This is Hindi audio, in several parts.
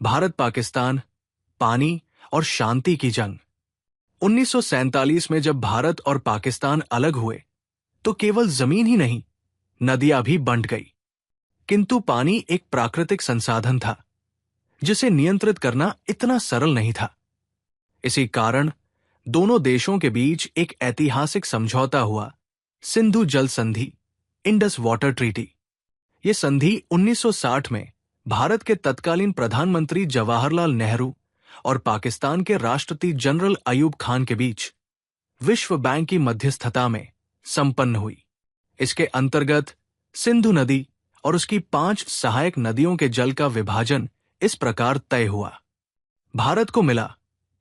भारत पाकिस्तान, पानी और शांति की जंग। 1947 में जब भारत और पाकिस्तान अलग हुए तो केवल जमीन ही नहीं, नदियां भी बंट गई। किंतु पानी एक प्राकृतिक संसाधन था जिसे नियंत्रित करना इतना सरल नहीं था। इसी कारण दोनों देशों के बीच एक ऐतिहासिक समझौता हुआ, सिंधु जल संधि, इंडस वाटर ट्रीटी। यह संधि 1960 में भारत के तत्कालीन प्रधानमंत्री जवाहरलाल नेहरू और पाकिस्तान के राष्ट्रपति जनरल अयूब खान के बीच विश्व बैंक की मध्यस्थता में संपन्न हुई। इसके अंतर्गत सिंधु नदी और उसकी 5 सहायक नदियों के जल का विभाजन इस प्रकार तय हुआ। भारत को मिला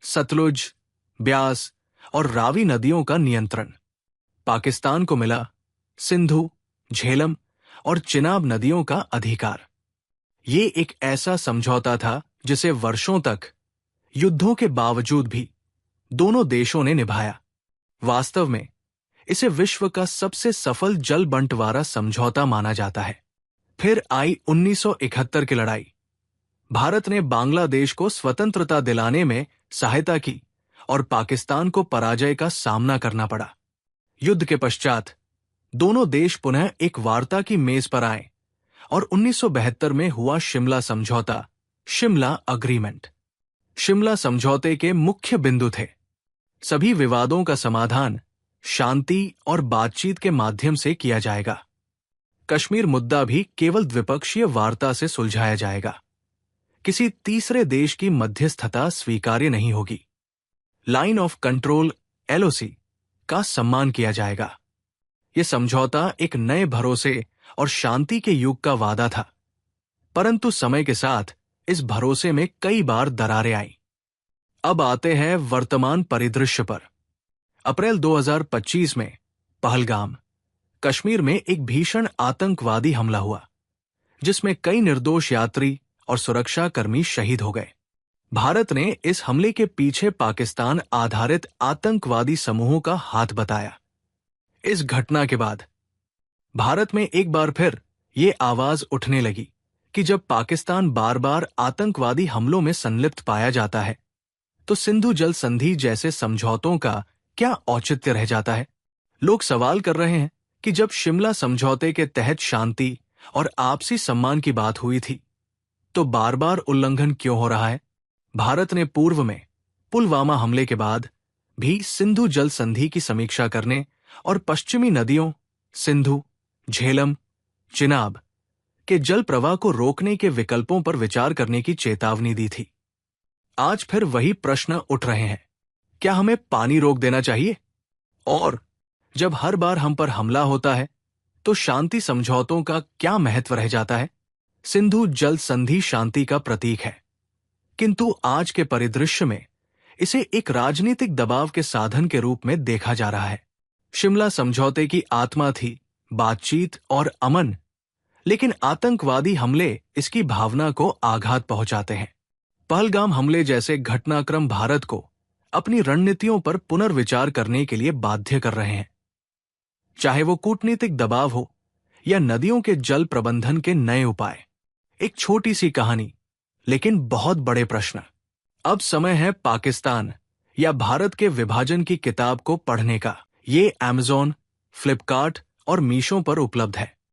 सतलुज, ब्यास और रावी नदियों का नियंत्रण। पाकिस्तान को मिला सिंधु, झेलम और चिनाब नदियों का अधिकार। ये एक ऐसा समझौता था जिसे वर्षों तक युद्धों के बावजूद भी दोनों देशों ने निभाया। वास्तव में इसे विश्व का सबसे सफल जल बंटवारा समझौता माना जाता है। फिर आई 1971 की लड़ाई। भारत ने बांग्लादेश को स्वतंत्रता दिलाने में सहायता की और पाकिस्तान को पराजय का सामना करना पड़ा। युद्ध के पश्चात दोनों देश पुनः एक वार्ता की मेज पर आए और 1972 में हुआ शिमला समझौता, शिमला अग्रीमेंट। शिमला समझौते के मुख्य बिंदु थे सभी विवादों का समाधान शांति और बातचीत के माध्यम से किया जाएगा। कश्मीर मुद्दा भी केवल द्विपक्षीय वार्ता से सुलझाया जाएगा। किसी तीसरे देश की मध्यस्थता स्वीकार्य नहीं होगी। लाइन ऑफ कंट्रोल LOC का सम्मान किया जाएगा। यह समझौता एक नए भरोसे और शांति के युग का वादा था, परंतु समय के साथ इस भरोसे में कई बार दरारें आई। अब आते हैं वर्तमान परिदृश्य पर। अप्रैल 2025 में पहलगाम, कश्मीर में एक भीषण आतंकवादी हमला हुआ, जिसमें कई निर्दोष यात्री और सुरक्षाकर्मी शहीद हो गए। भारत ने इस हमले के पीछे पाकिस्तान आधारित आतंकवादी समूहों का हाथ बताया। इस घटना के बाद भारत में एक बार फिर ये आवाज उठने लगी कि जब पाकिस्तान बार बार आतंकवादी हमलों में संलिप्त पाया जाता है तो सिंधु जल संधि जैसे समझौतों का क्या औचित्य रह जाता है। लोग सवाल कर रहे हैं कि जब शिमला समझौते के तहत शांति और आपसी सम्मान की बात हुई थी तो बार बार उल्लंघन क्यों हो रहा है। भारत ने पूर्व में पुलवामा हमले के बाद भी सिंधु जल संधि की समीक्षा करने और पश्चिमी नदियों सिंधु, झेलम, चिनाब के जल प्रवाह को रोकने के विकल्पों पर विचार करने की चेतावनी दी थी। आज फिर वही प्रश्न उठ रहे हैं, क्या हमें पानी रोक देना चाहिए? और जब हर बार हम पर हमला होता है तो शांति समझौतों का क्या महत्व रह जाता है? सिंधु जल संधि शांति का प्रतीक है, किंतु आज के परिदृश्य में इसे एक राजनीतिक दबाव के साधन के रूप में देखा जा रहा है। शिमला समझौते की आत्मा थी बातचीत और अमन, लेकिन आतंकवादी हमले इसकी भावना को आघात पहुंचाते हैं। पहलगाम हमले जैसे घटनाक्रम भारत को अपनी रणनीतियों पर पुनर्विचार करने के लिए बाध्य कर रहे हैं, चाहे वो कूटनीतिक दबाव हो या नदियों के जल प्रबंधन के नए उपाय। एक छोटी सी कहानी, लेकिन बहुत बड़े प्रश्न। अब समय है पाकिस्तान या भारत के विभाजन की किताब को पढ़ने का। ये Amazon, फ्लिपकार्ट और मीशो पर उपलब्ध है।